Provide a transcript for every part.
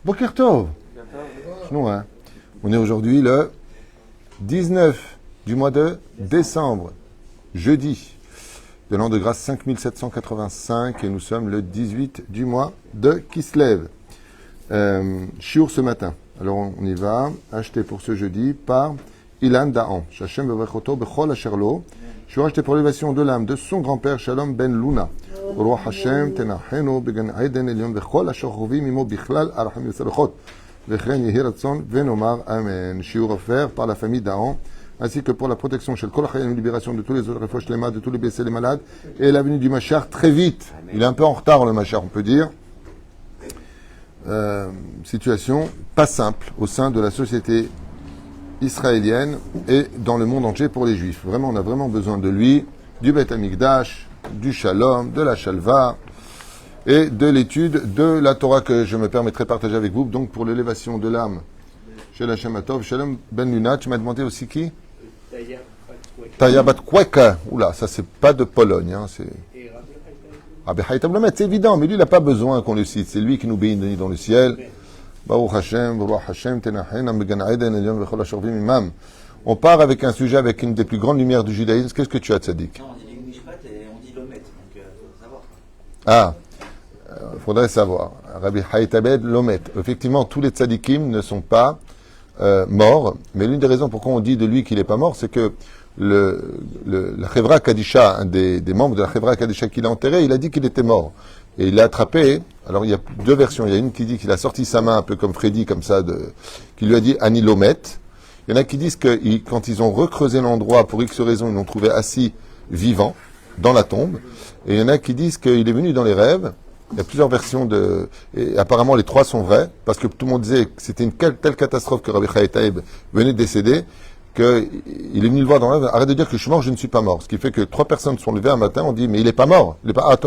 Boker Tov. Non, hein. On est aujourd'hui le 19 du mois de décembre, jeudi, de l'an de grâce 5785, et nous sommes le 18 du mois de Kislev. Shiur ce matin. Alors on y va, acheté pour ce jeudi par Ilan Da'an. Shachem Bevechoto Bechol Asherlo. Shiur acheté pour l'élévation de l'âme de son grand-père Shalom Ben Luna. Roi Hashem Tenacheno Began Aiden Elion Bechol Asherchovi Mimo Bichlal Aracham Yisrachot. Vechen Yehiratson Venomar Amen. Shiur offert par la famille Da'an, ainsi que pour la protection chez le Kol HaChayim, libération de tous les autres refouach lema, de tous les blessés, les malades, et la venue du Mashiach très vite. Il est un peu en retard le Mashiach, on peut dire. Situation pas simple au sein de la société israélienne et dans le monde entier pour les Juifs. Vraiment, on a vraiment besoin de lui, du Beth Amikdash, du Shalom, de la Shalva et de l'étude de la Torah que je me permettrai de partager avec vous. Donc pour l'élévation de l'âme chez la Shematov, Shalom Ben Luna, tu m'as demandé aussi qui? Taya Bat Kweka. Oula, ça c'est pas de Pologne, hein, c'est... Rabbi Haïtam Lomet, c'est évident, mais lui, il n'a pas besoin qu'on le cite. C'est lui qui nous bénit dans le ciel. Baruch Hashem, Baruch Hashem, Tenachen, Ambegan Aiden, Elion, Vechol Ashorvim, Imam. On part avec un sujet avec une des plus grandes lumières du judaïsme. Qu'est-ce que tu as, Tzadik? Non, on dit Mishpat et on dit Lomet, donc il faut savoir. Ah, faudrait savoir. Rabbi Haïtam Lomet. Effectivement, tous les tzadikim ne sont pas morts, mais l'une des raisons pourquoi on dit de lui qu'il n'est pas mort, c'est que la Chevra Kadisha, un des membres de la Chevra Kadisha qu'il a enterré, il a dit qu'il était mort. Et il l'a attrapé. Alors il y a deux versions. Il y a une qui dit qu'il a sorti sa main un peu comme Freddy, comme ça, qui lui a dit Ani Lomet. Il y en a qui disent que quand ils ont recreusé l'endroit, pour X raisons, ils l'ont trouvé assis vivant dans la tombe. Et il y en a qui disent qu'il est venu dans les rêves. Il y a plusieurs versions et apparemment les trois sont vraies, parce que tout le monde disait que c'était une telle catastrophe que Rabbi Haïtaïb venait de décéder, qu'il est venu le voir dans le rêve. Arrête de dire que je suis mort, je ne suis pas mort. Ce qui fait que trois personnes sont levées un matin, on dit mais il n'est pas mort. Il est pas,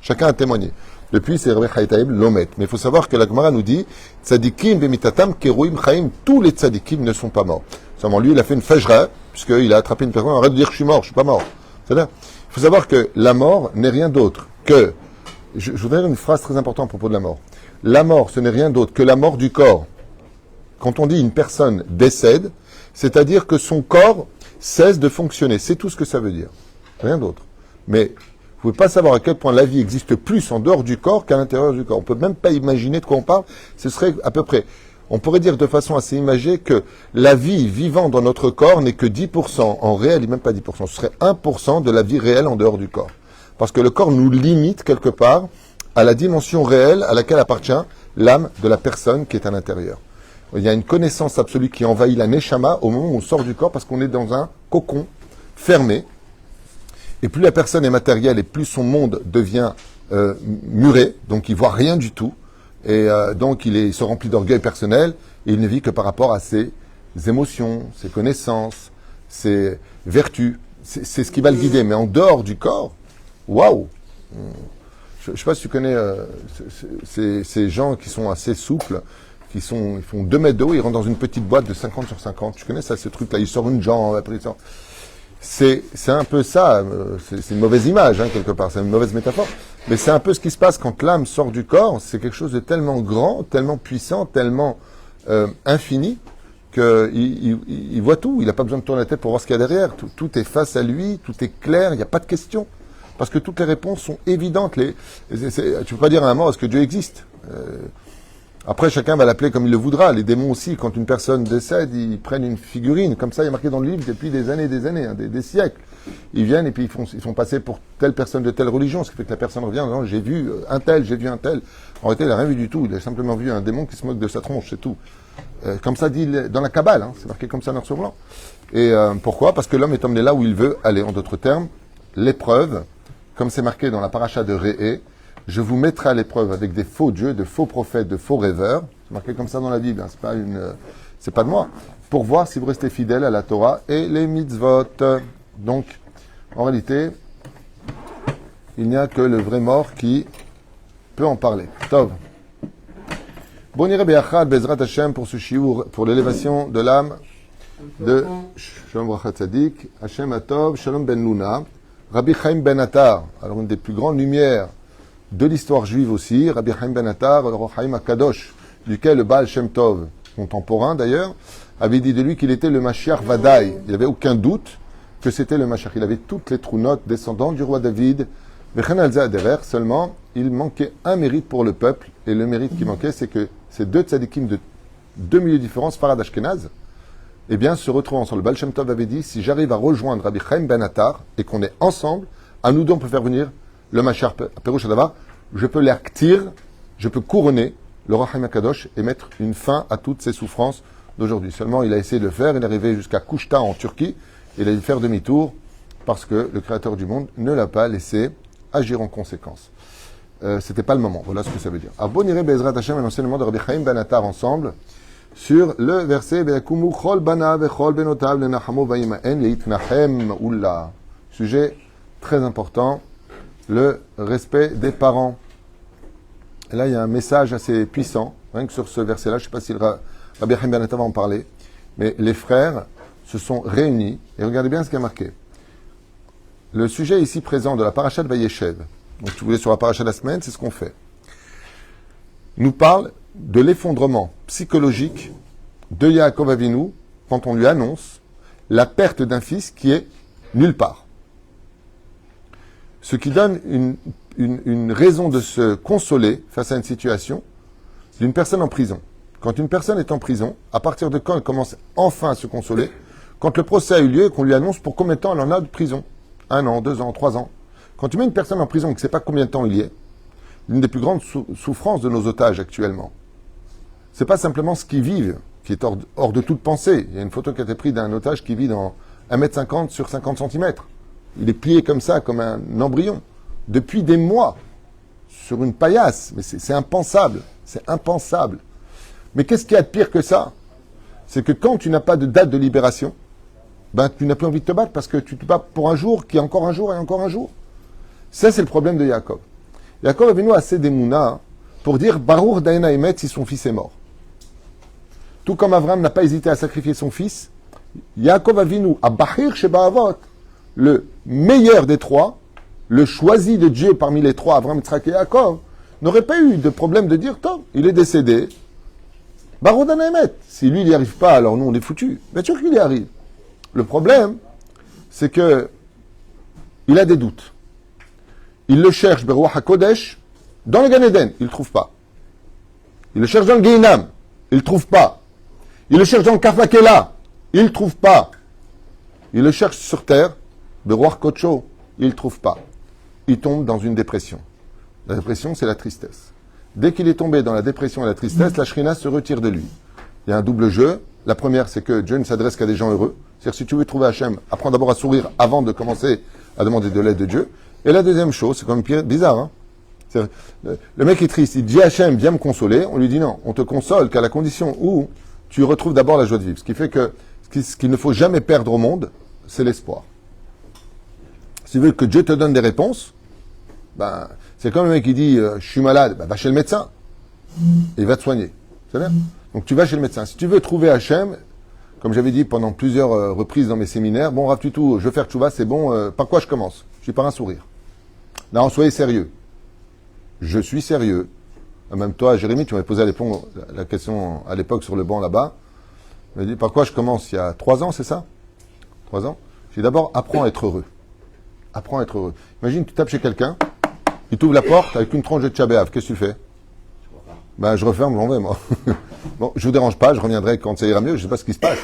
chacun a témoigné. Depuis, c'est Rabbi Haïtaïb Lomet. Mais il faut savoir que la Gemara nous dit Tzadikim bemitatam keruim chaim, tous les tzadikim ne sont pas morts. Seulement lui, il a fait une fajra, puisqu'il a attrapé une personne. Arrête de dire que je suis mort, je suis pas mort. C'est-à-dire, il faut savoir que la mort n'est rien d'autre que... Je voudrais dire une phrase très importante à propos de la mort. La mort, ce n'est rien d'autre que la mort du corps. Quand on dit une personne décède, c'est-à-dire que son corps cesse de fonctionner. C'est tout ce que ça veut dire. Rien d'autre. Mais vous ne pouvez pas savoir à quel point la vie existe plus en dehors du corps qu'à l'intérieur du corps. On ne peut même pas imaginer de quoi on parle. Ce serait à peu près... On pourrait dire de façon assez imagée que la vie vivant dans notre corps n'est que 10%. En réel, même pas 10%. Ce serait 1% de la vie réelle en dehors du corps. Parce que le corps nous limite quelque part à la dimension réelle à laquelle appartient l'âme de la personne qui est à l'intérieur. Il y a une connaissance absolue qui envahit la neshama au moment où on sort du corps parce qu'on est dans un cocon fermé. Et plus la personne est matérielle et plus son monde devient muré, donc il voit rien du tout. Et donc il se remplit d'orgueil personnel et il ne vit que par rapport à ses émotions, ses connaissances, ses vertus. C'est ce qui va le guider. Mais en dehors du corps, waouh! Je ne sais pas si tu connais ces gens qui sont assez souples, ils font 2 mètres de haut, ils rentrent dans une petite boîte de 50 sur 50. Tu connais ça, ce truc-là? Il sort une jambe, après il sort. C'est un peu ça, c'est une mauvaise image, hein, quelque part, c'est une mauvaise métaphore, mais c'est un peu ce qui se passe quand l'âme sort du corps. C'est quelque chose de tellement grand, tellement puissant, tellement infini, qu'il voit tout. Il n'a pas besoin de tourner la tête pour voir ce qu'il y a derrière. Tout est face à lui, tout est clair, il n'y a pas de question. Parce que toutes les réponses sont évidentes. Tu ne peux pas dire à un mort, est-ce que Dieu existe? Après, chacun va l'appeler comme il le voudra. Les démons aussi, quand une personne décède, ils prennent une figurine. Comme ça, il est marqué dans le livre depuis des années, hein, des siècles. Ils viennent et puis ils font passer pour telle personne de telle religion. Ce qui fait que la personne revient en disant, j'ai vu un tel. En réalité, il n'a rien vu du tout. Il a simplement vu un démon qui se moque de sa tronche, c'est tout. Comme ça dit dans la Kabbale, hein, c'est marqué comme ça noir sur blanc. Et pourquoi? Parce que l'homme est emmené là où il veut aller. En d'autres termes, l'épreuve, comme c'est marqué dans la paracha de Réé, je vous mettrai à l'épreuve avec des faux dieux, de faux prophètes, de faux rêveurs. C'est marqué comme ça dans la Bible, hein, c'est pas de moi. Pour voir si vous restez fidèles à la Torah et les mitzvot. Donc, en réalité, il n'y a que le vrai mort qui peut en parler. Tov. Bon, on irait Be'achad, Bezrat Hashem, pour ce shiur, pour l'élévation de l'âme de Shalom Brachat Tzadik, Hashem Atov, Shalom Ben Luna, Rabbi Chaim Ben Attar, alors une des plus grandes lumières de l'histoire juive aussi, Rabbi Chaim Ben Attar, le Roi Chaim HaKadosh, duquel le Baal Shem Tov, contemporain d'ailleurs, avait dit de lui qu'il était le Mashiach Vadaï. Il n'y avait aucun doute que c'était le Mashiach. Il avait toutes les trounotes descendants du roi David. Seulement, il manquait un mérite pour le peuple. Et le mérite qui manquait, c'est que ces deux tzadikim de deux milieux différents, Sfarad Ashkenaz, eh bien, se retrouvent ensemble. Le Baal Shem Tov avait dit, si j'arrive à rejoindre Rabbi Chaim Ben Attar et qu'on est ensemble, à nous deux, on peut faire venir le Mashiach Perush Hadavar, je peux l'aktir, je peux couronner le Roi Chaim HaKadosh et mettre une fin à toutes ces souffrances d'aujourd'hui. Seulement, il a essayé de le faire, il est arrivé jusqu'à Kouchta en Turquie, il a dû faire demi-tour parce que le Créateur du monde ne l'a pas laissé agir en conséquence. C'était pas le moment. Voilà ce que ça veut dire. Aboniré Bezrat Hashem et l'enseignement de Rabbi Chaim Ben Attar ensemble sur le verset Be'akumu chol bana ve'chol benotav lenachamu vayimaen leitnachem ulla. Sujet très important, le respect des parents. Et là, il y a un message assez puissant, rien que sur ce verset-là. Je ne sais pas si Rabbi Chaim Ben Attar va en parler, mais les frères se sont réunis et regardez bien ce qui est marqué. Le sujet ici présent de la paracha de Vayeshev, donc si vous voulez sur la paracha de la semaine, c'est ce qu'on fait, nous parle de l'effondrement psychologique de Yaakov Avinu quand on lui annonce la perte d'un fils qui est nulle part. Ce qui donne une raison de se consoler face à une situation d'une personne en prison. Quand une personne est en prison, à partir de quand elle commence enfin à se consoler? Quand le procès a eu lieu et qu'on lui annonce pour combien de temps elle en a de prison. 1 an, 2 ans, 3 ans. Quand tu mets une personne en prison et que tu ne sais pas combien de temps il y est, l'une des plus grandes souffrances de nos otages actuellement, c'est pas simplement ce qu'ils vivent, qui est hors de toute pensée. Il y a une photo qui a été prise d'un otage qui vit dans 1,50 m sur 50 cm. Il est plié comme ça, comme un embryon, depuis des mois, sur une paillasse. Mais c'est impensable. C'est impensable. Mais qu'est-ce qu'il y a de pire que ça? C'est que quand tu n'as pas de date de libération, ben, tu n'as plus envie de te battre parce que tu te bats pour un jour, qui est encore un jour et encore un jour. Ça, c'est le problème de Yaakov. Yaakov est venu assez d'émouna pour dire Baruch Daena Emet si son fils est mort. Tout comme Abraham n'a pas hésité à sacrifier son fils, Yaakov Avinu, à Bahir Sheba Avot, le meilleur des trois, le choisi de Dieu parmi les trois, Abraham, Yitzhak et Yaakov, n'aurait pas eu de problème de dire Tom, il est décédé. Baruch Daena Emet. Si lui, il n'y arrive pas, alors nous, on est foutus. Bien sûr qu'il y arrive. Le problème, c'est que il a des doutes. Il le cherche, Beruach HaKodesh, dans le Gan Eden, il ne le trouve pas. Il le cherche dans le Gehinam, il ne le trouve pas. Il le cherche dans le Kafakela, il ne le trouve pas. Il le cherche sur terre, Beruach Kocho, il ne le trouve pas. Il tombe dans une dépression. La dépression, c'est la tristesse. Dès qu'il est tombé dans la dépression et la tristesse, la Shrina se retire de lui. Il y a un double jeu. La première, c'est que Dieu ne s'adresse qu'à des gens heureux. C'est-à-dire, si tu veux trouver Hachem, apprends d'abord à sourire avant de commencer à demander de l'aide de Dieu. Et la deuxième chose, c'est quand même bizarre, hein. Le mec est triste, il dit Hachem, viens me consoler. On lui dit non, on te console qu'à la condition où tu retrouves d'abord la joie de vivre. Ce qui fait que ce qu'il ne faut jamais perdre au monde, c'est l'espoir. Si tu veux que Dieu te donne des réponses, ben, c'est comme le mec qui dit je suis malade, ben, va chez le médecin. Et il va te soigner. C'est bien. Donc tu vas chez le médecin. Si tu veux trouver Hachem, comme j'avais dit pendant plusieurs reprises dans mes séminaires, bon, Rav Tutu, je veux faire tchouva, c'est bon, par quoi je commence? Je suis par un sourire. Non, soyez sérieux. Je suis sérieux. Même toi, Jérémy, tu m'avais posé la question à l'époque sur le banc là-bas. Tu m'as dit, par quoi je commence? Il y a 3 ans, c'est ça? 3 ans? J'ai dit d'abord, apprends à être heureux. Apprends à être heureux. Imagine, tu tapes chez quelqu'un, il t'ouvre la porte avec une tranche de tchabéav. Qu'est-ce que tu fais? Ben, je referme, j'en vais, moi. Bon, je vous dérange pas, je reviendrai quand ça ira mieux, je sais pas ce qui se passe.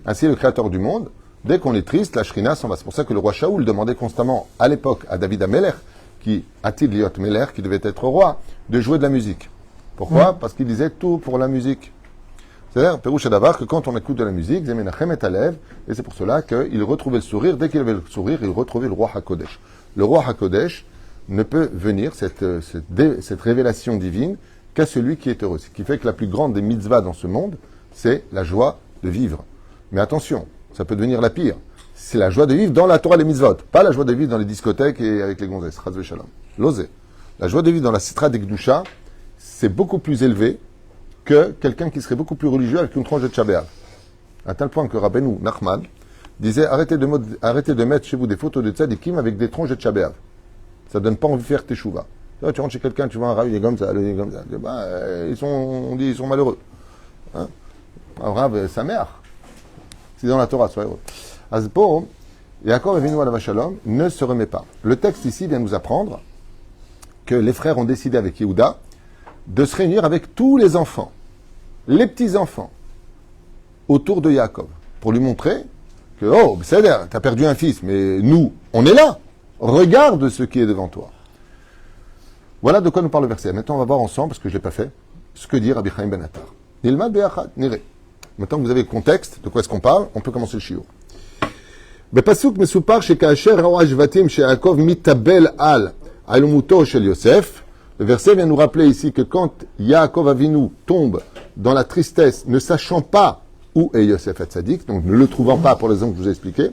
Ainsi, le Créateur du monde, dès qu'on est triste, la Shrina s'en va. C'est pour ça que le roi Shaoul demandait constamment, à l'époque, à David Ameler, qui a-t-il Liot Meler, qui devait être roi, de jouer de la musique. Pourquoi? Parce qu'il disait tout pour la musique. C'est-à-dire, Perouche Adavar, que quand on écoute de la musique, Zemenachem et Alev, et c'est pour cela qu'il retrouvait le sourire. Dès qu'il avait le sourire, il retrouvait le roi HaKodesh. Le roi HaKodesh ne peut venir, cette révélation divine, qu'à celui qui est heureux. Ce qui fait que la plus grande des mitzvahs dans ce monde, c'est la joie de vivre. Mais attention, ça peut devenir la pire. C'est la joie de vivre dans la Torah et les mitzvot, pas la joie de vivre dans les discothèques et avec les gonzesses. Chas v'shalom. L'osé. La joie de vivre dans la Sitra des Gdusha, c'est beaucoup plus élevé que quelqu'un qui serait beaucoup plus religieux avec une tranche de Tchabéav. À tel point que Rabbeinu Nachman disait arrêtez de mettre chez vous des photos de tzadikim avec des tranches de Tchabéav. Ça donne pas envie de faire teshuva. Tu rentres chez quelqu'un, tu vois un rab, il est comme ça, il est comme ça. On dit ils sont malheureux. Hein? Un rab, sa mère. C'est dans la Torah, sois heureux. Azpo, Yaakov Avinu alav shalom ne se remet pas. Le texte ici vient nous apprendre que les frères ont décidé avec Yehuda de se réunir avec tous les enfants, les petits-enfants, autour de Yaakov, pour lui montrer que, oh, c'est l'air, t'as perdu un fils, mais nous, on est là. Regarde ce qui est devant toi. Voilà de quoi nous parle le verset. Maintenant, on va voir ensemble, parce que je ne l'ai pas fait, ce que dit Rabbi Chaim Ben Attar. Nilmad be'achad, nireh. Maintenant que vous avez le contexte, de quoi est-ce qu'on parle, on peut commencer le shiur. בפסוק מסופר שכאשר ראו השבטים שיעקב מתאבל על אלומותו של יוסף, le verset vient nous rappeler ici que quand Yaakov Avinu tombe dans la tristesse, ne sachant pas où est Yosef Hatzadik, donc ne le trouvant pas pour les raisons que je vous ai expliquées,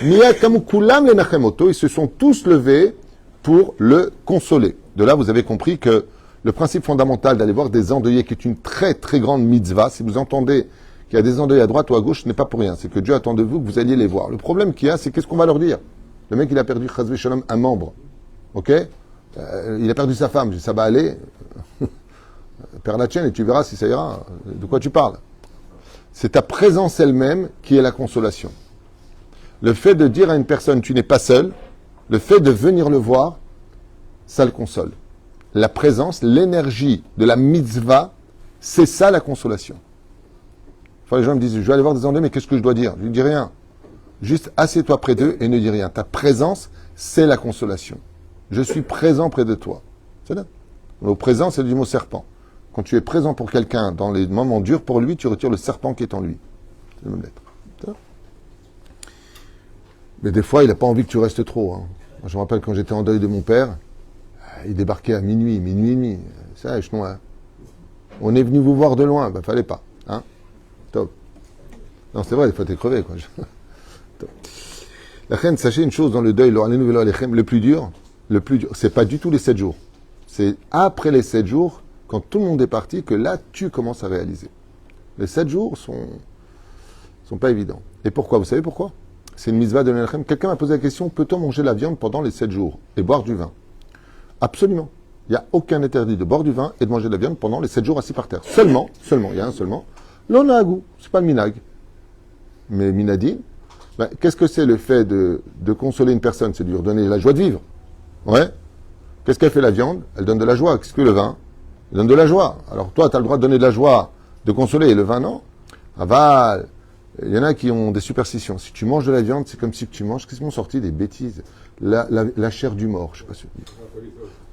miyad kamu kulam lenachem oto, ils se sont tous levés pour le consoler. De là, vous avez compris que le principe fondamental d'aller voir des endeuillés, qui est une très très grande mitzvah, si vous entendez qu'il y a des endeuillés à droite ou à gauche, ce n'est pas pour rien. C'est que Dieu attend de vous que vous alliez les voir. Le problème qu'il y a, c'est qu'est-ce qu'on va leur dire? Le mec, il a perdu, chas v'shalom, un membre. Ok? Il a perdu sa femme. Ça va aller. Perds la tienne et tu verras si ça ira. De quoi tu parles? C'est ta présence elle-même qui est la consolation. Le fait de dire à une personne, tu n'es pas seul, le fait de venir le voir, ça le console. La présence, l'énergie de la mitzvah, c'est ça la consolation. Enfin, les gens me disent, je vais aller voir des endeuillés, mais qu'est-ce que je dois dire? Je ne dis rien. Juste assieds-toi près d'eux et ne dis rien. Ta présence, c'est la consolation. Je suis présent près de toi. C'est là. Le présent, c'est du mot serpent. Quand tu es présent pour quelqu'un dans les moments durs pour lui, tu retires le serpent qui est en lui. C'est le même lettre. C'est là. Mais des fois, il n'a pas envie que tu restes trop. Hein. Moi, je me rappelle quand j'étais en deuil de mon père, il débarquait à minuit et demi. Ça, je noie. On est venu vous voir de loin. Ben, fallait pas. Hein. Top. Non, c'est vrai, des fois, t'es crevé, quoi. La reine, sachez une chose dans le deuil, le plus dur, c'est pas du tout les 7 jours. C'est après les 7 jours, quand tout le monde est parti, que là, tu commences à réaliser. Les 7 jours sont pas évidents. Et pourquoi? Vous savez pourquoi? C'est une mitzvah de l'Elechem. Quelqu'un m'a posé la question, peut-on manger la viande pendant les 7 jours et boire du vin? Absolument. Il n'y a aucun interdit de boire du vin et de manger de la viande pendant les 7 jours assis par terre. Seulement, il y a un seulement, l'onagou, c'est pas le minag. Mais minadine, ben, qu'est-ce que c'est le fait de consoler une personne? C'est de lui redonner la joie de vivre. Ouais. Qu'est-ce qu'elle fait la viande? Elle donne de la joie. Qu'est-ce que le vin? Elle donne de la joie. Alors toi, tu as le droit de donner de la joie, de consoler, et le vin, non. Aval. Il y en a qui ont des superstitions. Si tu manges de la viande, c'est comme si tu manges, qu'est-ce qu'ils m'ont sorti? Des bêtises. La chair du mort, je sais pas si.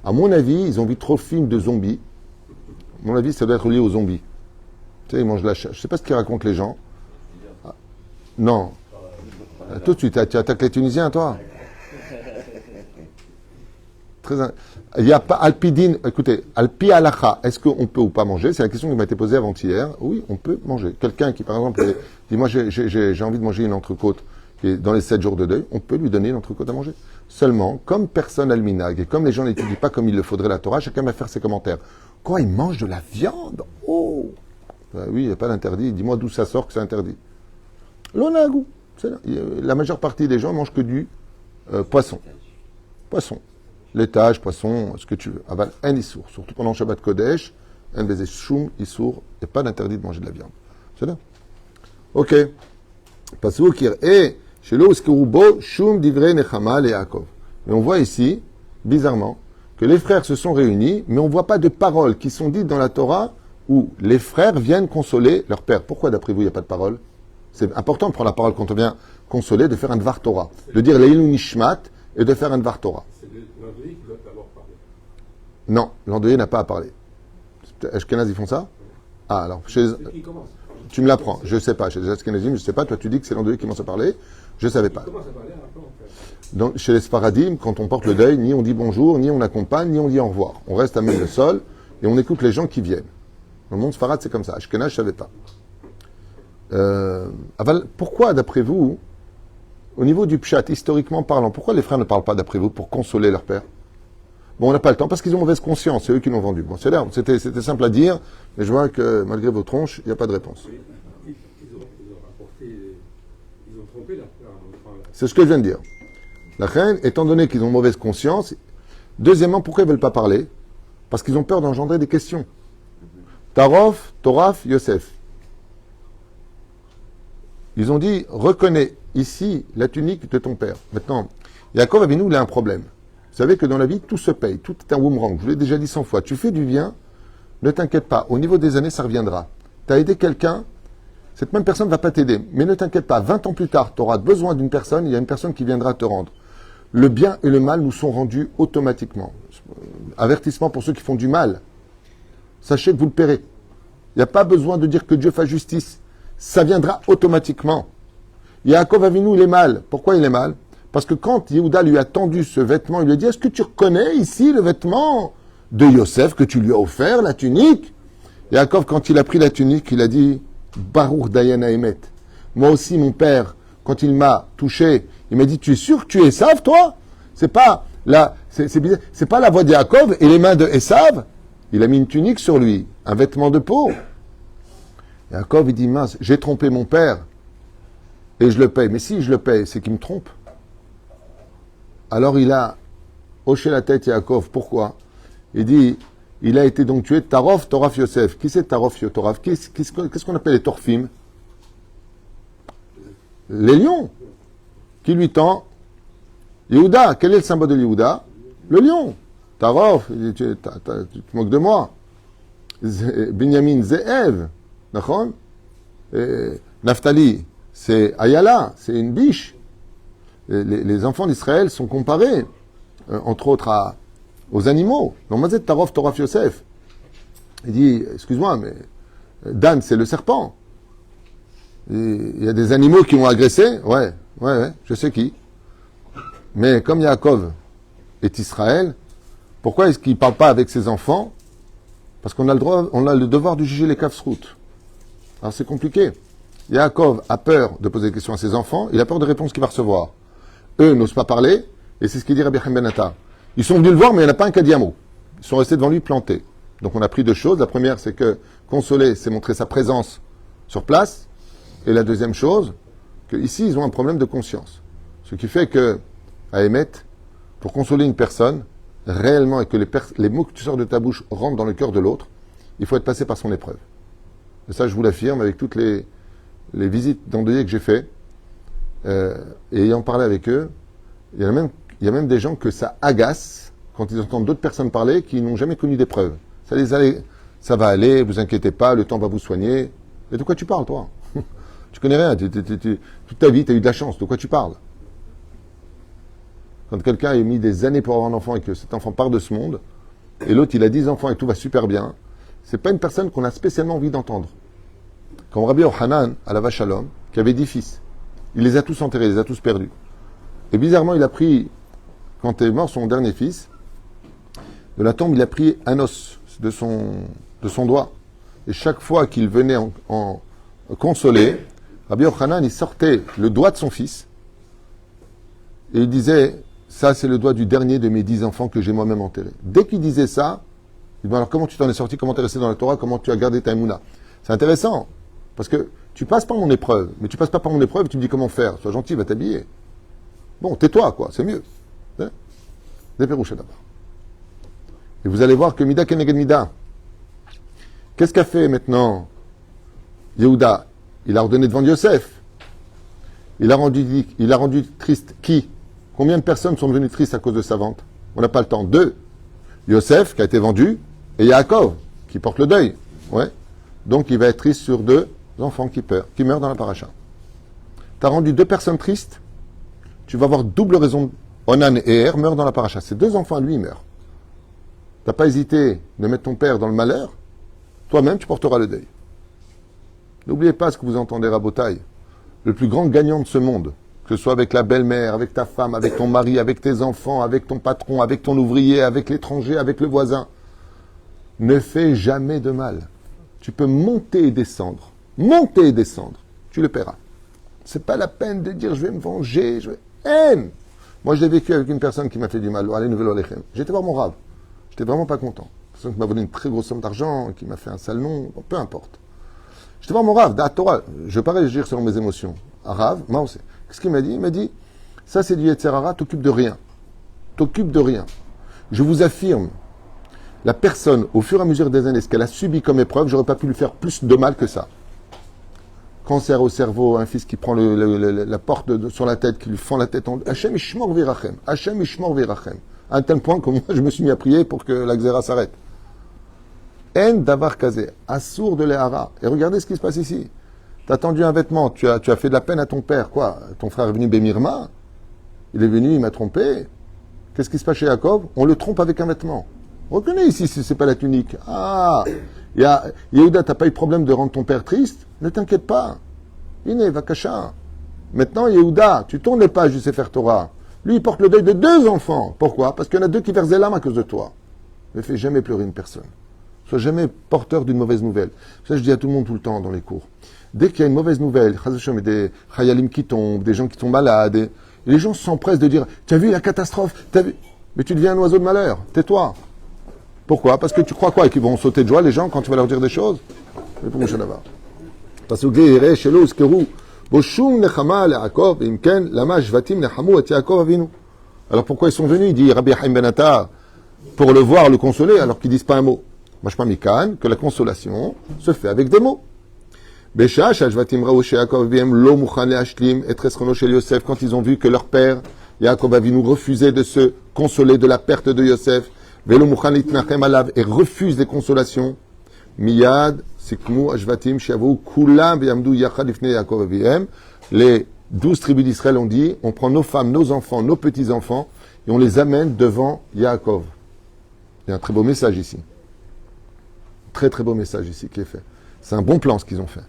À mon avis, ils ont vu trop de films de zombies. À mon avis, ça doit être lié aux zombies. Tu sais, ils mangent la chair. Je sais pas ce qu'ils racontent les gens. Ah, non. Tout de suite, tu attaques les Tunisiens, toi? Il n'y a pas alpidine, écoutez, alpi alacha, est-ce qu'on peut ou pas manger? C'est la question qui m'a été posée avant-hier. Oui, on peut manger. Quelqu'un qui, par exemple, dit, moi, j'ai envie de manger une entrecôte et dans les 7 jours de deuil, on peut lui donner une entrecôte à manger. Seulement, comme personne n'a le minag et comme les gens n'étudient pas comme il le faudrait la Torah, chacun va faire ses commentaires. Quoi, ils mangent de la viande? Oh! Ben oui, il n'y a pas d'interdit. Dis-moi d'où ça sort que c'est interdit. L'onagou. La majeure partie des gens mangent que du poisson. Poisson. Laitage, poisson, ce que tu veux. Aval, un issour. Surtout pendant Shabbat Kodesh, un baiser choum, issour. Il n'y a pas d'interdit de manger de la viande. C'est là. Ok. Pasukir. Et, chez l'Oskerubo, choum divrei nechama le Yaakov. Mais on voit ici, bizarrement, que les frères se sont réunis, mais on ne voit pas de paroles qui sont dites dans la Torah où les frères viennent consoler leur père. Pourquoi, d'après vous, il n'y a pas de paroles? C'est important de prendre la parole quand on vient consoler, de faire un Dvar Torah. De dire Leilu Nishmat et de faire un Dvar Torah. C'est l'endeuillé qui doit d'abord parler. Non, l'endeuillé n'a pas à parler. Ashkenaz, ils font ça? Ah, alors, Qui commence? tu me l'apprends. Je ne sais pas. Chez les Ashkenazim, je ne sais pas. Toi, tu dis que c'est l'endeuillé qui commence à parler. Je ne savais pas. Il commence à parler après, en fait. Donc, chez les Sfaradim, quand on porte le deuil, ni on dit bonjour, ni on accompagne, ni on dit au revoir. On reste à même le sol et on écoute les gens qui viennent. Dans le monde Sfarad, c'est comme ça. Ashkenaz, je ne savais pas. Pourquoi, d'après vous, au niveau du pshat, historiquement parlant, pourquoi les frères ne parlent pas, d'après vous, pour consoler leur père? Bon, on n'a pas le temps, parce qu'ils ont mauvaise conscience, c'est eux qui l'ont vendu. Bon, c'est là, c'était simple à dire, mais je vois que, malgré vos tronches, il n'y a pas de réponse. Ils ont rapporté, ils ont trompé leur père. C'est ce que je viens de dire. La reine, étant donné qu'ils ont mauvaise conscience, Deuxièmement, pourquoi ils ne veulent pas parler? Parce qu'ils ont peur d'engendrer des questions. Tarof, Toraf, Yosef. Ils ont dit, reconnais ici la tunique de ton père. Maintenant, Yaakov Avinu, il a un problème. Vous savez que dans la vie, tout se paye, tout est un boomerang. Je vous l'ai déjà dit 100 fois. Tu fais du bien, ne t'inquiète pas. Au niveau des années, ça reviendra. Tu as aidé quelqu'un, cette même personne ne va pas t'aider. Mais ne t'inquiète pas, 20 ans plus tard, tu auras besoin d'une personne, il y a une personne qui viendra te rendre. Le bien et le mal nous sont rendus automatiquement. Avertissement pour ceux qui font du mal. Sachez que vous le paierez. Il n'y a pas besoin de dire que Dieu fasse justice. Ça viendra automatiquement. Yaakov Avinu, il est mal. Pourquoi il est mal? Parce que quand Yehuda lui a tendu ce vêtement, il lui a dit, est-ce que tu reconnais ici le vêtement de Yosef que tu lui as offert, la tunique? Yaakov, quand il a pris la tunique, il a dit, Baruch Dayan Haemet. Moi aussi, mon père, quand il m'a touché, il m'a dit, tu es sûr que tu es Esav, toi? C'est pas la voix de Yaakov et les mains de Esav. Il a mis une tunique sur lui, un vêtement de peau. Yaakov, il dit, mince, j'ai trompé mon père et je le paye. Mais si je le paye, c'est qu'il me trompe. Alors il a hoché la tête, Yaakov. Pourquoi? Il dit, il a été donc tué Tarof, Toraf, Yosef. Qui c'est Tarof, Toraf? Qu'est-ce qu'on appelle les Torfim? Les lions. Qui lui tend? Yehuda. Quel est le symbole de Yehuda? Le lion. Tarof, il dit, tu te moques de moi. Binyamin, Ze'ev. D'accord? Naphtali, c'est Ayala, c'est une biche. Les enfants d'Israël sont comparés, entre autres, aux animaux. Donc, Mazet Tarof, Toraf, Yosef. Il dit, excuse-moi, mais Dan, c'est le serpent. Il y a des animaux qui ont agressé. Ouais, je sais qui. Mais comme Yaakov est Israël, pourquoi est-ce qu'il ne parle pas avec ses enfants? Parce qu'on a le devoir de juger les kafsrout. Alors c'est compliqué. Yaakov a peur de poser des questions à ses enfants, il a peur des réponses qu'il va recevoir. Eux n'osent pas parler, et c'est ce qu'il dit Rabbi Chaim Ben Atta. Ils sont venus le voir, mais il n'y en a pas un qui a dit un mot. Ils sont restés devant lui plantés. Donc on a pris deux choses. La première, c'est que consoler, c'est montrer sa présence sur place. Et la deuxième chose, qu'ici, ils ont un problème de conscience. Ce qui fait que, à Emet, pour consoler une personne, réellement, et que les mots que tu sors de ta bouche rentrent dans le cœur de l'autre, il faut être passé par son épreuve. Et ça, je vous l'affirme, avec toutes les visites d'endeuillés que j'ai fait, et ayant parlé avec eux, il y a même des gens que ça agace quand ils entendent d'autres personnes parler qui n'ont jamais connu d'épreuve. Ça va aller, vous inquiétez pas, le temps va vous soigner. Mais de quoi tu parles, toi? Tu connais rien, toute ta vie, tu as eu de la chance, de quoi tu parles? Quand quelqu'un a mis des années pour avoir un enfant et que cet enfant part de ce monde, et l'autre il a 10 enfants et tout va super bien, c'est pas une personne qu'on a spécialement envie d'entendre. Comme Rabbi Yochanan, à la vache Shalom, qui avait 10 fils, il les a tous enterrés, il les a tous perdus. Et bizarrement, il a pris, quand est mort son dernier fils, de la tombe, il a pris un os de son doigt. Et chaque fois qu'il venait en consoler, Rabbi Yochanan, il sortait le doigt de son fils, et il disait, ça c'est le doigt du dernier de mes 10 enfants que j'ai moi-même enterré. Dès qu'il disait ça, il dit, alors comment tu t'en es sorti, comment tu es resté dans la Torah, comment tu as gardé ta émouna? C'est intéressant, parce que tu passes par mon épreuve, mais tu passes pas par mon épreuve et tu me dis comment faire. Sois gentil, va t'habiller. Bon, tais-toi, quoi, c'est mieux. Hein? Dépérouché d'abord. Et vous allez voir que Mida Keneged Mida. Qu'est-ce qu'a fait maintenant Yehuda? Il a ordonné de vendre Yosef. Il a rendu triste qui? Combien de personnes sont devenues tristes à cause de sa vente? On n'a pas le temps. 2. Yosef, qui a été vendu, et Yaakov, qui porte le deuil. Ouais. Donc il va être triste sur 2 enfants qui meurent dans la paracha. Tu as rendu 2 personnes tristes, tu vas avoir double raison. Onan et Er meurent dans la paracha. Ces 2 enfants, lui, meurent. Tu n'as pas hésité de mettre ton père dans le malheur, toi-même, tu porteras le deuil. N'oubliez pas ce que vous entendez, Rabotaï. Le plus grand gagnant de ce monde, que ce soit avec la belle-mère, avec ta femme, avec ton mari, avec tes enfants, avec ton patron, avec ton ouvrier, avec l'étranger, avec le voisin, ne fais jamais de mal. Tu peux monter et descendre. Monter et descendre. Tu le paieras. C'est pas la peine de dire je vais me venger. Haine. Moi, je l'ai vécu avec une personne qui m'a fait du mal. J'étais voir mon rave. J'étais vraiment pas content. Une personne qui m'a volé une très grosse somme d'argent, qui m'a fait un sale nom, bon, peu importe. J'étais voir mon rave, Torah. Je ne veux pas réagir selon mes émotions. Un rave, moi aussi. Qu'est-ce qu'il m'a dit? Il m'a dit, ça c'est du Yetzerara, t'occupes de rien. T'occupes de rien. Je vous affirme, la personne, au fur et à mesure des années, ce qu'elle a subi comme épreuve, j'aurais pas pu lui faire plus de mal que ça. Cancer au cerveau, un fils qui prend la porte sur la tête, qui lui fend la tête en... Hachem ishmor virachem. Hachem ishmor virachem. À un tel point que moi, je me suis mis à prier pour que la xéra s'arrête. En davar kazé, assour de l'ehara. Et regardez ce qui se passe ici. Tu as tendu un vêtement, tu as fait de la peine à ton père. Quoi? Ton frère est venu Bémirma. Il est venu, il m'a trompé. Qu'est-ce qui se passe chez Jacob? On le trompe avec un vêtement. Reconnais ici si c'est pas la tunique. Ah, Yehuda, t'as pas eu de problème de rendre ton père triste? Ne t'inquiète pas. Iné, Vakasha. Maintenant, Yehuda, tu tournes les pages du Sefer Torah. Lui, il porte le deuil de 2 enfants. Pourquoi? Parce qu'il y en a 2 qui versent l'âme à cause de toi. Ne fais jamais pleurer une personne. Sois jamais porteur d'une mauvaise nouvelle. Ça, je dis à tout le monde tout le temps dans les cours. Dès qu'il y a une mauvaise nouvelle, des chayalim qui tombent, des gens qui sont malades, et les gens s'empressent de dire « Tu as vu la catastrophe? T'as vu ?» Mais tu deviens un oiseau de malheur. Tais-toi. Pourquoi? Parce que tu crois quoi? Qu'ils vont sauter de joie, les gens, quand tu vas leur dire des choses? Mais pour Moshe Davar. Parce que alors pourquoi ils sont venus? Il dit Rabbi Haim Ben Attar pour le voir, le consoler, alors qu'ils disent pas un mot. Mashma Mikan, que la consolation se fait avec des mots. Quand ils ont vu que leur père, Yaakov Avinu, refusait de se consoler de la perte de Yosef, et refuse les consolations, Miyad, Sikmu, Ashvatim, Shavu, Kulam, Yamdu, Yachad, Ifne, Yaakov Aviem, les 12 tribus d'Israël ont dit, on prend nos femmes, nos enfants, nos petits-enfants, et on les amène devant Yaakov. Il y a un très beau message ici. Très très beau message ici qui est fait. C'est un bon plan ce qu'ils ont fait.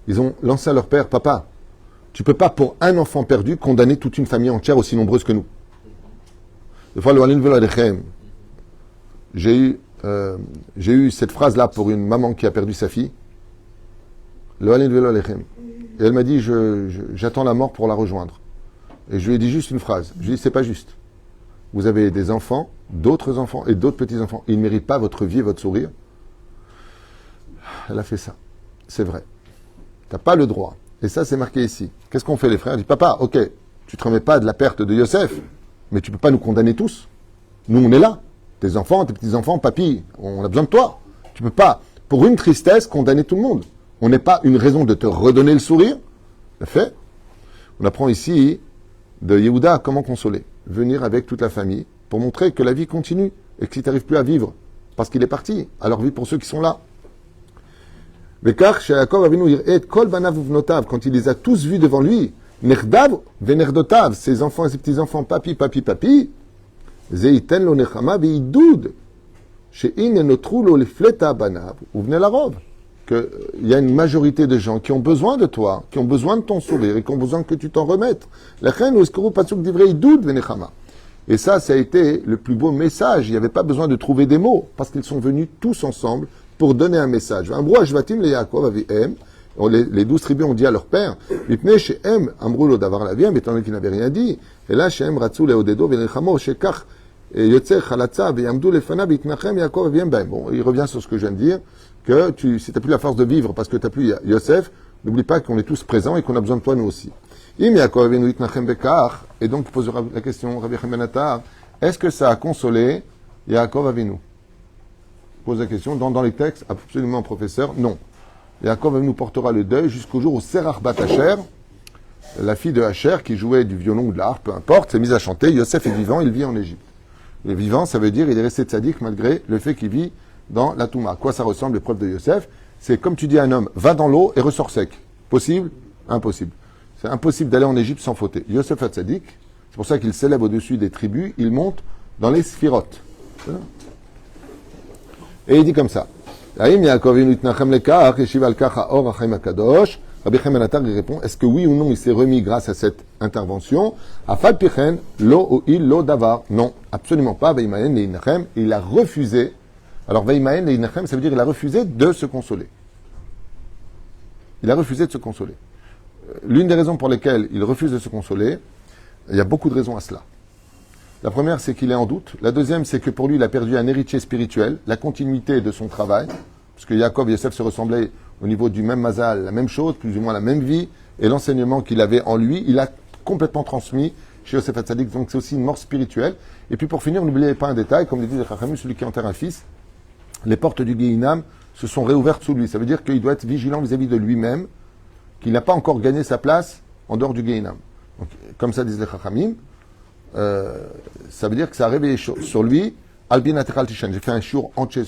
Ils ont lancé à leur père, papa, tu peux pas pour un enfant perdu condamner toute une famille entière aussi nombreuse que nous. Des fois, j'ai eu cette phrase-là pour une maman qui a perdu sa fille. Et elle m'a dit, j'attends la mort pour la rejoindre. Et je lui ai dit juste une phrase. Je lui ai dit, c'est pas juste. Vous avez des enfants, d'autres enfants et d'autres petits-enfants. Ils ne méritent pas votre vie et votre sourire. Elle a fait ça. C'est vrai. Tu n'as pas le droit. Et ça, c'est marqué ici. Qu'est-ce qu'on fait les frères? Elle dit, papa, ok, tu ne te remets pas de la perte de Yosef, mais tu ne peux pas nous condamner tous. Nous, on est là. Tes enfants, tes petits-enfants, papy, on a besoin de toi. Tu ne peux pas, pour une tristesse, condamner tout le monde. On n'est pas une raison de te redonner le sourire. C'est fait. On apprend ici de Yehuda comment consoler. Venir avec toute la famille pour montrer que la vie continue et que si tu n'arrives plus à vivre parce qu'il est parti, alors vie pour ceux qui sont là. Quand il les a tous vus devant lui, Nerdav venerdotav, ses enfants et ses petits-enfants, papi, papi, papi, zeiten lo nechama veidoud, she'in notru lo lefleta banav, ou venez la robe. Qu'il y a une majorité de gens qui ont besoin de toi, qui ont besoin de ton sourire et qui ont besoin que tu t'en remettes. Et ça a été le plus beau message. Il n'y avait pas besoin de trouver des mots, parce qu'ils sont venus tous ensemble pour donner un message. Les 12 tribus ont dit à leur père, étant donné qu'ils n'avaient rien dit, et là, bon, il revient sur ce que je viens de dire, que si tu n'as plus la force de vivre parce que tu n'as plus Yosef, n'oublie pas qu'on est tous présents et qu'on a besoin de toi nous aussi. Et donc il posera la question, Rabbi Haim Ben Attar, est-ce que ça a consolé Yaakov Avinu? Pose la question, dans les textes, absolument professeur, non. Yaakov Avinu portera le deuil jusqu'au jour où Serach bat Hacher, la fille de Hacher qui jouait du violon ou de la harpe, peu importe, s'est mise à chanter, Yosef est vivant, il vit en Égypte. Le vivant, ça veut dire il est resté tzaddik malgré le fait qu'il vit dans la Touma. À quoi ça ressemble l'épreuve de Yosef? C'est comme tu dis à un homme, va dans l'eau et ressort sec. Possible? Impossible. C'est impossible d'aller en Égypte sans fauter. Yosef Hatzadik, c'est pour ça qu'il s'élève au-dessus des tribus, il monte dans les sphirotes. Et il dit comme ça. Rabbi Haim Ben Attar répond, est-ce que oui ou non il s'est remis grâce à cette intervention? Non, absolument pas. Il a refusé. Alors, Veimaen et Inachem, ça veut dire qu'il a refusé de se consoler. Il a refusé de se consoler. L'une des raisons pour lesquelles il refuse de se consoler, il y a beaucoup de raisons à cela. La première, c'est qu'il est en doute. La deuxième, c'est que pour lui, il a perdu un héritier spirituel, la continuité de son travail, parce que Yaakov et Yosef se ressemblaient au niveau du même mazal, la même chose, plus ou moins la même vie, et l'enseignement qu'il avait en lui, il a complètement transmis, chez Yosef Hatzadik, donc c'est aussi une mort spirituelle. Et puis pour finir, n'oubliez pas un détail, comme le dit les Chachamim, celui qui enterre un fils, les portes du Gehinam se sont réouvertes sous lui. Ça veut dire qu'il doit être vigilant vis-à-vis de lui-même, qu'il n'a pas encore gagné sa place en dehors du Gehinam. Donc, comme ça disent les Chachamim, ça veut dire que ça a réveillé sur lui Albin Ateral Tishan. J'ai fait un cours entier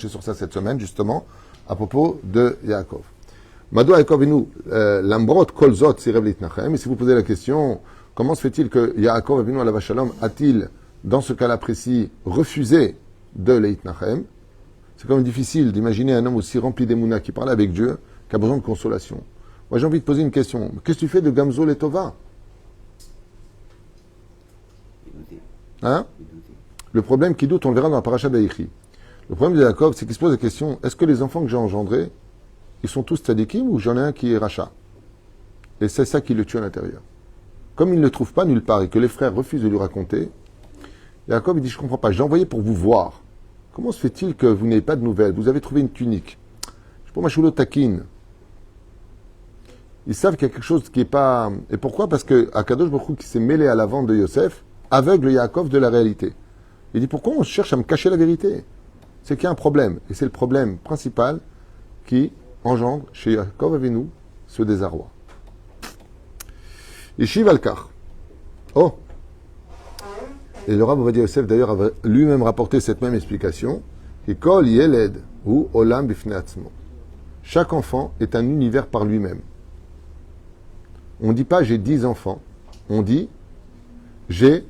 sur ça cette semaine, justement, à propos de Yaakov. Madou Yaakov et nous, l'ambrot kolzot sirev litnachem. Et si vous posez la question, comment se fait-il que Yaakov Avinu alav shalom a-t-il, dans ce cas-là précis, refusé de l'Eitnachem? C'est quand même difficile d'imaginer un homme aussi rempli d'émouna qui parle avec Dieu, qui a besoin de consolation. Moi, j'ai envie de poser une question. Qu'est-ce que tu fais de Gamzo et Tova? Hein? Le problème qui doute, on le verra dans la paracha d'Aïchi. Le problème de Yaakov, c'est qu'il se pose la question, est-ce que les enfants que j'ai engendrés, ils sont tous tzadikim ou j'en ai un qui est rachat? Et c'est ça qui le tue à l'intérieur. Comme il ne le trouve pas nulle part et que les frères refusent de lui raconter, Yaakov il dit, je ne comprends pas, j'ai envoyé pour vous voir. Comment se fait-il que vous n'ayez pas de nouvelles? Vous avez trouvé une tunique. Je pour ma choulo taquine. Ils savent qu'il y a quelque chose qui n'est pas... Et pourquoi? Parce que Akadosh Baruch Hu qui s'est mêlé à la vente de Yosef aveugle Yaakov de la réalité. Il dit, pourquoi on cherche à me cacher la vérité? C'est qu'il y a un problème. Et c'est le problème principal qui engendre chez Yaakov Avinu ce désarroi. Yeshiv Alkar. Oh! Et le Rav Ovadia Yosef d'ailleurs avait lui-même rapporté cette même explication. Kol Yeled ou Olam Bifnei Atzmo. Chaque enfant est un univers par lui-même. On ne dit pas j'ai 10 enfants. On dit j'ai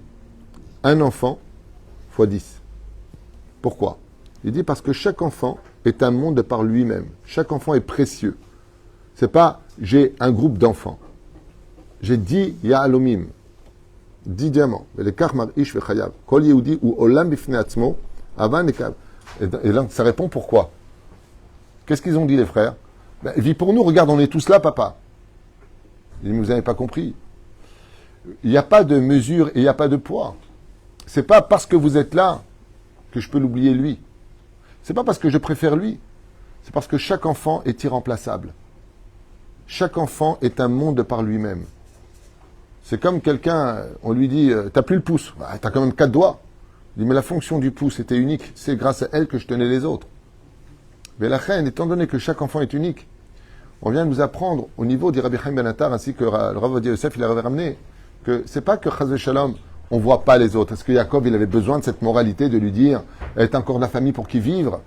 un enfant fois 10. Pourquoi? Il dit parce que chaque enfant est un monde par lui-même. Chaque enfant est précieux. C'est pas j'ai un groupe d'enfants. J'ai 10 Yahalomim. 10 diamants. Et les karmar ish vechayav. Kol Yehudi ou olam bifnei atzmo. Avan ekav. Et là, ça répond pourquoi. Qu'est-ce qu'ils ont dit les frères? Ben, vis pour nous, regarde, on est tous là, papa. Ils ne vous avez pas compris. Il n'y a pas de mesure et il n'y a pas de poids. C'est pas parce que vous êtes là que je peux l'oublier lui. C'est pas parce que je préfère lui. C'est parce que chaque enfant est irremplaçable. Chaque enfant est un monde par lui-même. C'est comme quelqu'un, on lui dit, t'as plus le pouce. Bah, t'as quand même 4 doigts. Il dit, mais la fonction du pouce était unique. C'est grâce à elle que je tenais les autres. Mais la reine, étant donné que chaque enfant est unique, on vient de nous apprendre au niveau du Rabbi Chaim Ben Attar, ainsi que le Rav Ovadia Yosef, il avait ramené, que c'est pas que Chaz Shalom, on voit pas les autres. Est-ce que Yaakov, il avait besoin de cette moralité de lui dire, elle est encore de la famille pour qui vivre?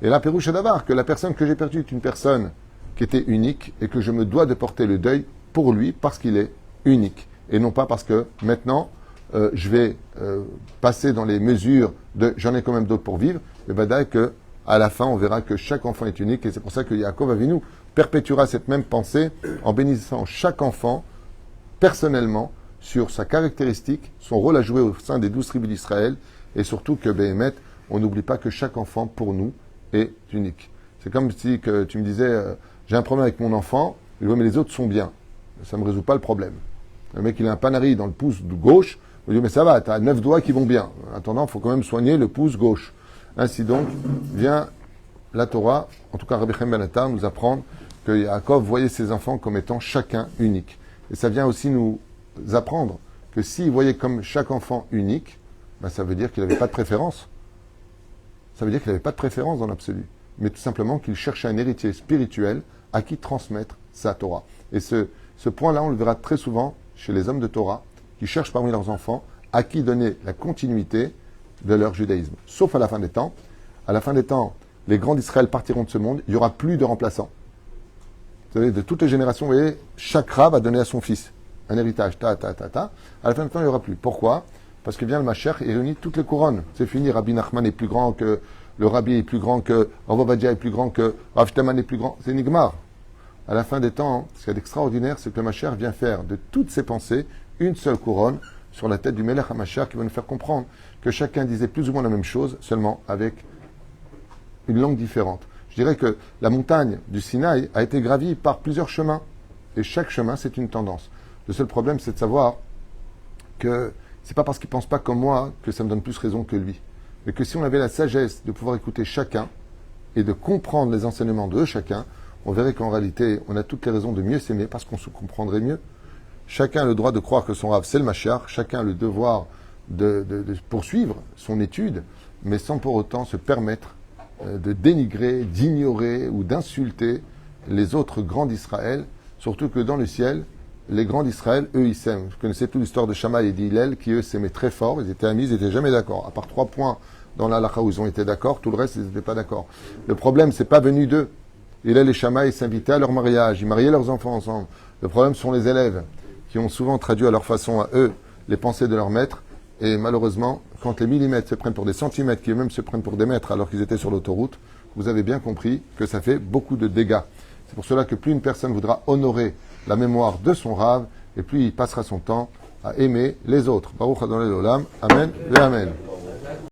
Et là, Pérouche Davar, que la personne que j'ai perdue est une personne qui était unique et que je me dois de porter le deuil pour lui parce qu'il est unique. Et non pas parce que maintenant, je vais passer dans les mesures de j'en ai quand même d'autres pour vivre. Mais badaï que à la fin, on verra que chaque enfant est unique. Et c'est pour ça que Yaakov Avinu perpétuera cette même pensée en bénissant chaque enfant personnellement sur sa caractéristique, son rôle à jouer au sein des 12 tribus d'Israël. Et surtout que Béhémet, on n'oublie pas que chaque enfant pour nous est unique. C'est comme si que tu me disais, j'ai un problème avec mon enfant, je dis, mais les autres sont bien. Ça ne me résout pas le problème. Le mec, il a un panari dans le pouce gauche, je lui dis, mais ça va, tu as 9 doigts qui vont bien. En attendant, il faut quand même soigner le pouce gauche. Ainsi donc, vient la Torah, en tout cas Rabbi Chaim Ben Attar, nous apprendre que Yaakov voyait ses enfants comme étant chacun unique. Et ça vient aussi nous apprendre que s'il voyait comme chaque enfant unique, ben ça veut dire qu'il n'avait pas de préférence. Ça veut dire qu'il n'avait pas de préférence dans l'absolu. Mais tout simplement qu'il cherchait un héritier spirituel à qui transmettre sa Torah. Et ce point-là, on le verra très souvent chez les hommes de Torah, qui cherchent parmi leurs enfants à qui donner la continuité de leur judaïsme. Sauf à la fin des temps. À la fin des temps, les grands d'Israël partiront de ce monde, il n'y aura plus de remplaçants. Vous savez, de toutes les générations, vous voyez, chaque rab va donner à son fils un héritage, À la fin du temps, il n'y aura plus. Pourquoi? Parce que vient le Mashiach et réunit toutes les couronnes. C'est fini, Rabbi Nachman est plus grand que... Le Rabbi est plus grand que... Rav Ovadia est plus grand que... Rav Shtaman est plus grand. C'est Nigmar. À la fin des temps, ce qu'il y a d'extraordinaire, c'est que le Mashiach vient faire de toutes ses pensées une seule couronne sur la tête du Melech HaMashiach qui va nous faire comprendre que chacun disait plus ou moins la même chose, seulement avec une langue différente. Je dirais que la montagne du Sinaï a été gravie par plusieurs chemins. Et chaque chemin, c'est une tendance. Le seul problème, c'est de savoir que c'est pas parce qu'il pense pas comme moi que ça me donne plus raison que lui. Mais que si on avait la sagesse de pouvoir écouter chacun et de comprendre les enseignements de chacun, on verrait qu'en réalité, on a toutes les raisons de mieux s'aimer parce qu'on se comprendrait mieux. chacun a le droit de croire que son Rav c'est le Mashiach, chacun a le devoir de poursuivre son étude, mais sans pour autant se permettre de dénigrer, d'ignorer ou d'insulter les autres grands d'Israël, surtout que dans le ciel, les grands d'Israël, eux, ils s'aiment. Vous connaissez toute l'histoire de Shammai et d'Hillel, qui eux s'aimaient très fort, ils étaient amis, ils n'étaient jamais d'accord. À part 3 points dans la halakha où ils ont été d'accord, tout le reste, ils n'étaient pas d'accord. Le problème, c'est pas venu d'eux. Hillel et Shammai s'invitaient à leur mariage, ils mariaient leurs enfants ensemble. Le problème sont les élèves, qui ont souvent traduit à leur façon, à eux, les pensées de leur maître. Et malheureusement, quand les millimètres se prennent pour des centimètres, qui eux-mêmes se prennent pour des mètres alors qu'ils étaient sur l'autoroute, vous avez bien compris que ça fait beaucoup de dégâts. C'est pour cela que plus une personne voudra honorer la mémoire de son Rav, et plus il passera son temps à aimer les autres. Baruch Adonai Olam. Amen et Amen.